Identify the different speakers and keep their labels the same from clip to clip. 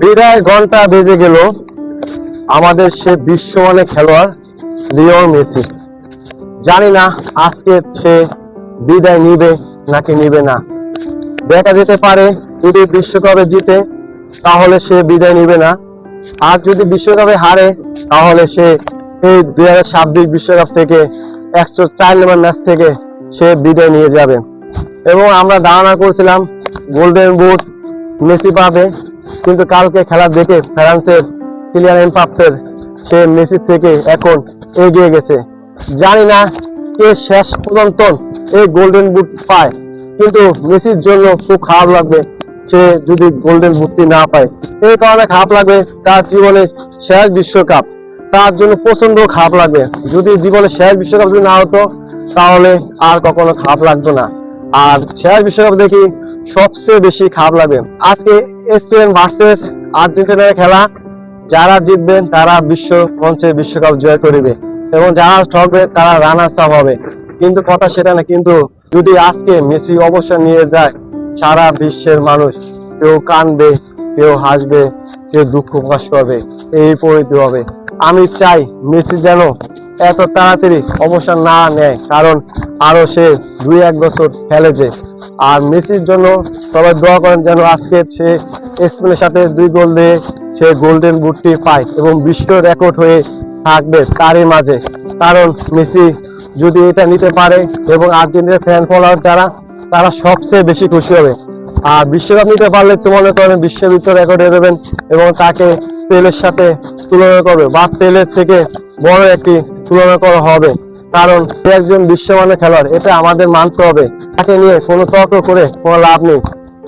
Speaker 1: বিদায় ঘন্টা বেজে গেল আমাদের সে বিশ্বমানের খেলোয়াড় লিওনেল মেসি। জানি না আজকে সে বিদায় নিবে নাকি নিবে না। দেখা যেতে পারে যদি বিশ্বকাপে জিতে তাহলে সে বিদায় নিবে না, আর যদি বিশ্বকাপে হারে তাহলে সে এই 2026 বিশ্বকাপ থেকে 104 নম্বর ম্যাচ থেকে সে বিদায় নিয়ে যাবে। এবং আমরা ধারণা করছিলাম গোল্ডেন বুট মেসি পাবে, কিন্তু কালকে খেলা দেখে ফ্রান্সের কিলিয়ান এমবাপ্পের সে মেসি থেকে এখন এগিয়ে গেছে। জানি না কে শেষ পর্যন্ত এই গোল্ডেন বুট পায়, কিন্তু মেসির জন্য খুব খারাপ লাগবে সে যদি গোল্ডেন বুটটি না পায়। এই কারণে খারাপ লাগবে, তার জীবনের শেষ বিশ্বকাপ, তার জন্য প্রচন্ড খারাপ লাগবে। যদি জীবনের শেষ বিশ্বকাপ যদি না হতো তাহলে আর কখনো খারাপ লাগতো না। আর শেষ বিশ্বকাপ দেখি সবচেয়ে বেশি খারাপ লাগবে আজকে স্পেন ভার্সেস আর্জেন্টিনার খেলা। যারা জিতবেন তারা বিশ্ব মঞ্চে বিশ্বকাপ জয় করবে এবং যারা ঠকবে তারা রানার্স আপ হবে। কিন্তু কথা সেটা না, কিন্তু যদি আজকে মেসি অবসর নিয়ে যায় সারা বিশ্বের মানুষ কেউ কাঁদবে, কেউ হাসবে, কেউ দুঃখ প্রকাশ করবে, এই পরিস্থিতি হবে। আমি চাই মেসি যেন এত তাড়াতাড়ি অবসর না নেয়, কারণ আরো সে 2-1 বছর খেলেছে। আর মেসির জন্য সবাই দোয়া করেন যেন আজকে সে স্পেনের সাথে 2 গোল দিয়ে সে গোল্ডেন বুটটি পায় এবং বিশ্ব রেকর্ড হয়ে থাকবে তারই মাঝে। কারণ মেসি যদি এটা নিতে পারে এবং আর্জেন্টিনার ফ্যান ফলোয়ার যারা তারা সবচেয়ে বেশি খুশি হবে। আর বিশ্বকাপ নিতে পারলে তো মনে করেন বিশ্বের ভিতর রেকর্ড হয়ে যাবেন এবং তাকে পেলের সাথে তুলনা করবে বা পেলের থেকে বড় একটি তুলনা করা হবে। কারণ সে একজন বিশ্বমানের খেলোয়াড়, এটা আমাদের মানতে হবে। তাকে নিয়ে কোনো তর্ক করে কোনো লাভ নেই।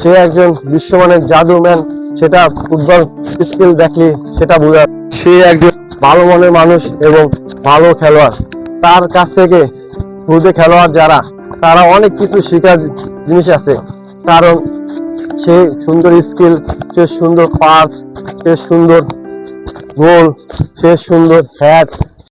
Speaker 1: সে একজন বিশ্বমানের জাদুম্যান, সেটা ফুটবল স্কিল দেখলে সেটা বোঝা। সে একজন ভালো মনের মানুষ এবং ভালো খেলোয়াড়। তার কাছ থেকে খুদে খেলোয়াড় যারা তারা অনেক কিছু শেখার জিনিস আছে। কারণ সে সুন্দর স্কিল, সে সুন্দর পাস, সে সুন্দর গোল, সে সুন্দর হ্যাট,